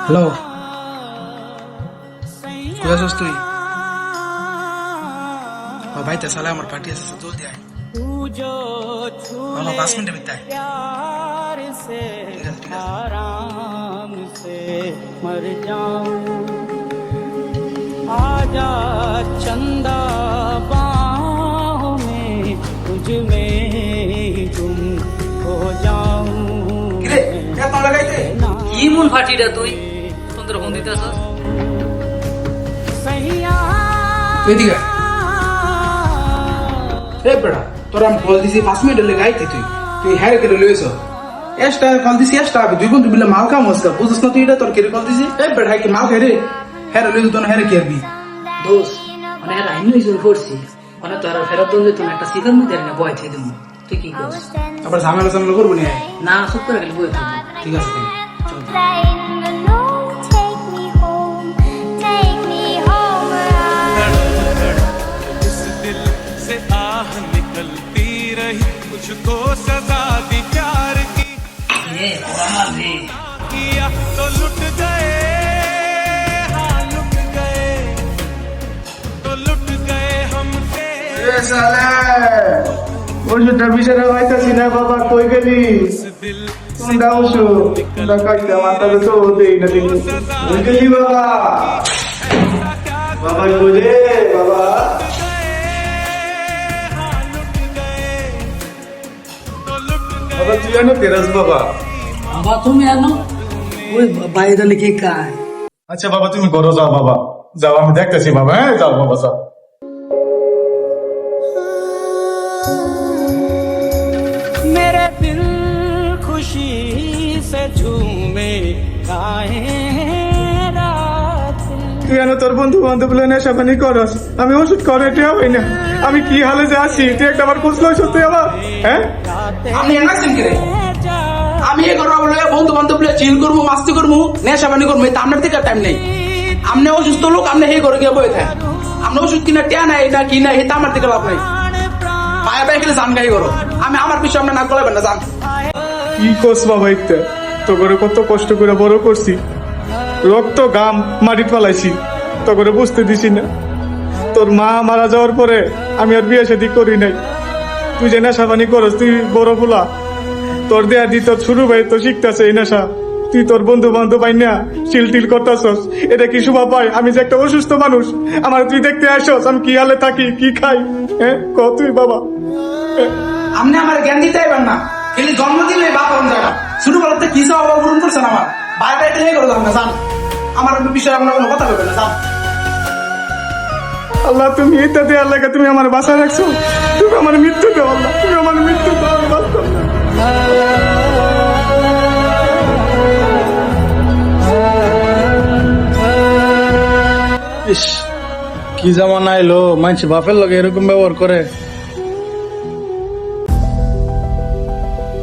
Hello, কোথায় আছিস তুই? ভাই তো সালে আমার পার্টি আছে, জলদি আয় বাবা, 5 মিনিটের ভিতরে আয়। ঠিক আছে ঠিক আছে। मर जाऊं आजा चंदा बाहों में तुझ में ही गुम हो जाऊं। কিরে কেন লাগাইতে? কি মন ফাটিটা তুই সুন্দর ফোন দিতেছ? তুই দিগা এ বেড়া, তোর আমি কল দিছি 5 মিনিট লেগে আইতি, তুই হ্যাঁ করে লইছ এক্সট্রা কল দিছি এক্সট্রা 2 ঘন্টা বিলে মাল কাম হচ্ছে, বুঝছ না তুই? এটা তোর কেরে কল দিছি এ বেড়া, কি মাল খেরে হ্যাঁ লইছ তো না হ্যাঁ কি আরবি দোষ মানে আর আইন হইছে পড়ছি মানে তোর ফেরত দিলে তুমি একটা শিকার মধ্যে না বয় থেকে দেবো। তুই কি করিস? আবার ঝামেলা ঝামেলা করবো না। না চুপ করে গেলে বই থাকবো। ঠিক আছে চল। Take me home इस दिल से आह निकलती रही, मुझको सजा दी प्यार की, এ আমার রে किया तो लुट गए, हाँ लुट गए, तो लुट गए हमसे। এ সালে ওষুধটা বিষয়টা পাইতাছি না বাবা, কই গেলি? इस दिल কোনটা ওষুধ? কোনটা খাইতে মাথাটা তো দেই না দেখি। কই গেলি বাবা? বাবা কই রে বাবা? हाँ लुट गए, तो लुट गए। বাবা তুই জানো তেরাস বাবা? বাবা তুমি আনো ওই বাইরে লিখে কায় আচ্ছা বাবা, তুমি করো, যাও বাবা, যাও, আমি দেখতেছি বাবা। হ্যাঁ যাও বাবা, যাও। मेरे दिल खुशी से झूमे गाए रात। তুই জানো তোর বন্ধু বান্ধব নেশা পানি করস, আমি ওষুধ করে টিয়া হই না, আমি কি হালে যে আছি তুই একটা আবার বুঝলো সত্যি আমার? হ্যাঁ আমি এনাছেন কে রে? আমি এ করব বলে বন্ধু বান্ধব বলে চিল করবো, মাস্তি করবো, নেশা পানি করবো, এটা আপনার থেকে টাইম নেই। আপনি অসুস্থ লোক, আপনি হে করে গিয়ে বয়ে থাকেন। আপনি ওষুধ কিনা টিয়া নাই না কি না, এটা আমার থেকে লাভ নাই। পায়ে পায়ে খেলে জান গাই করো, আমি আমার পিছনে আপনি না গলাবেন না, জান। কি কোস বাবা, ইতে তো করে কত কষ্ট করে বড় করছি, রক্ত গাম মাটি পালাইছি, তো করে বুঝতে দিছি না। তোর মা মারা যাওয়ার পরে আমি আর বিয়ে শাদী করি নাই। তুই যে নেশা পানি করস, তুই বড় পোলা, তোর দেয়া দি তোর শুরু ভাই তো শিখতেছে এই নেশা, তুই তোর বন্ধু বান্ধব পাই না চিল টিল করতেছস, এটা কি শোভা পায়? আমি যে একটা অসুস্থ মানুষ, আমার তুই দেখতে আসস আমি কি হালে থাকি, কি খাই? হ্যাঁ ক তুই বাবা। আপনি আমার জ্ঞান দিতে পারবেন না, খালি জন্ম দিলে বাপ হন যাবে। ছোটবেলাতে কি সব অবরণ করছেন আমার, বাইরে বাইরে হে করে যান না, জান। আমার বিষয়ে আপনার কোনো কথা বলবেন না, জান। আল্লাহ তুমি এটা দেওয়ার লাগে তুমি আমার বাসা রাখছো, তুমি আমার মৃত্যু দাও আল্লাহ, তুমি আমার মৃত্যু দাও, আমি বাঁচতাম না। ইস কি জামানা এলো, মানুষ বাপের লগে এরকম ব্যবহার করে।